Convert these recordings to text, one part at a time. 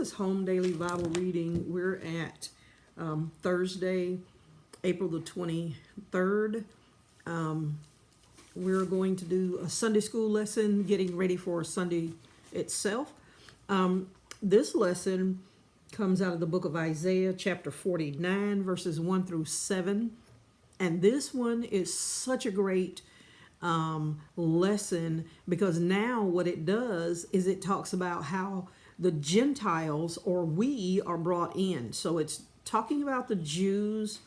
is Home Daily Bible Reading. We're at Thursday, April the 23rd. We're going to do a Sunday school lesson, getting ready for Sunday itself. This lesson comes out of the book of Isaiah, chapter 49, verses 1 through 7. And this one is such a great lesson, because now what it does is it talks about how the Gentiles, or we, are brought in. So it's talking about the Jews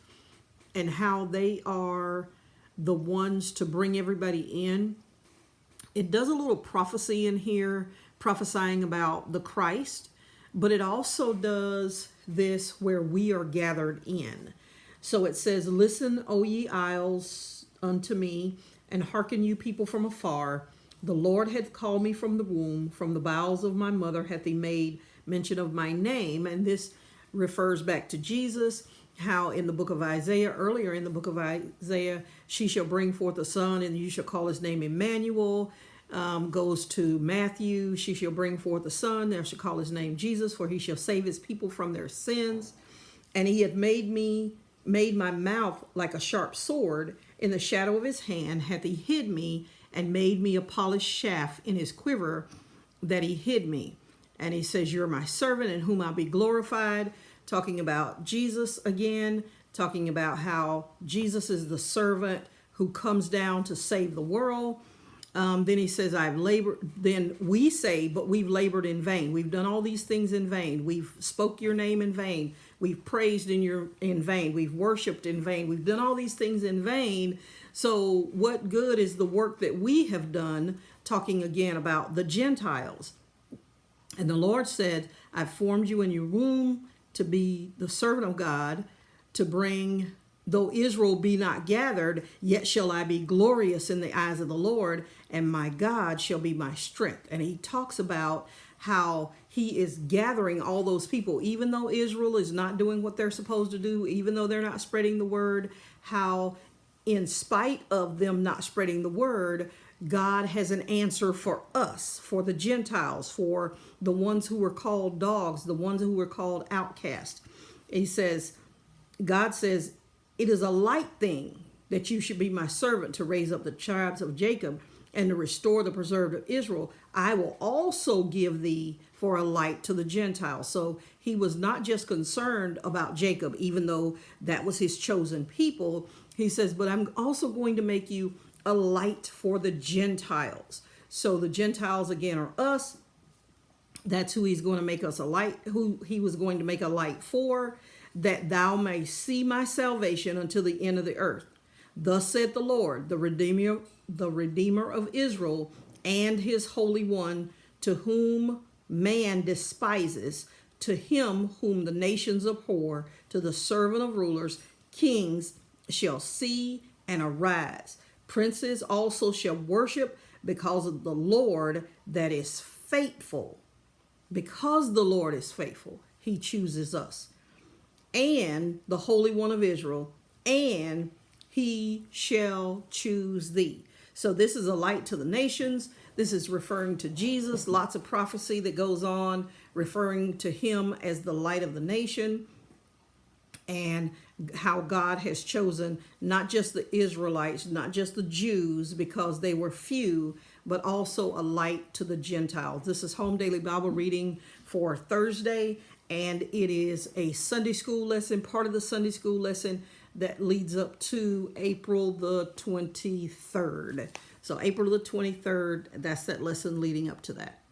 and how they are the ones to bring everybody in. It does a little prophecy in here, prophesying about the Christ, but it also does this where we are gathered in. So it says, "Listen, O ye isles, unto me, and hearken you people from afar. The Lord hath called me from the womb, from the bowels of my mother hath he made mention of my name." And this refers back to Jesus, how in the book of Isaiah, earlier in the book of Isaiah, she shall bring forth a son, and you shall call his name Emmanuel. Goes to Matthew, she shall bring forth a son, and shall call his name Jesus, for he shall save his people from their sins. And he hath made my mouth like a sharp sword. In the shadow of his hand hath he hid me, and made me a polished shaft in his quiver that he hid me. And he says, "You're my servant in whom I'll be glorified." Talking about Jesus again, talking about how Jesus is the servant who comes down to save the world. Then he says, "I've labored." Then we say, "But we've labored in vain. We've done all these things in vain. We've spoke your name in vain. We've praised in vain. We've worshiped in vain. We've done all these things in vain. So what good is the work that we have done?" Talking again about the Gentiles. And the Lord said, "I've formed you in your womb to be the servant of God, to bring, though Israel be not gathered, yet shall I be glorious in the eyes of the Lord, and my God shall be my strength." And he talks about how he is gathering all those people, even though Israel is not doing what they're supposed to do, even though they're not spreading the word, how in spite of them not spreading the word, God has an answer for us, for the Gentiles, for the ones who were called dogs, the ones who were called outcasts. He says, God says, "It is a light thing that you should be my servant to raise up the tribes of Jacob and to restore the preserved of Israel. I will also give thee for a light to the Gentiles." So he was not just concerned about Jacob, even though that was his chosen people. He says, "But I'm also going to make you a light for the Gentiles." So the Gentiles again are us. That's who he's going to make us a light, who he was going to make a light for, "that thou may see my salvation until the end of the earth. Thus saith the Lord, the Redeemer of Israel, and his Holy One, to whom man despises, to him whom the nations abhor, to the servant of rulers, kings shall see and arise. Princes also shall worship, because of the Lord that is faithful." Because the Lord is faithful, he chooses us. "And the Holy One of Israel, and he shall choose thee." So this is a light to the nations. This is referring to Jesus. Lots of prophecy that goes on, referring to him as the light of the nation, and how God has chosen not just the Israelites, not just the Jews, because they were few, but also a light to the Gentiles. This is Home Daily Bible Reading for Thursday, and it is a Sunday school lesson, part of the Sunday school lesson that leads up to April the 23rd. So April the 23rd, that's that lesson leading up to that.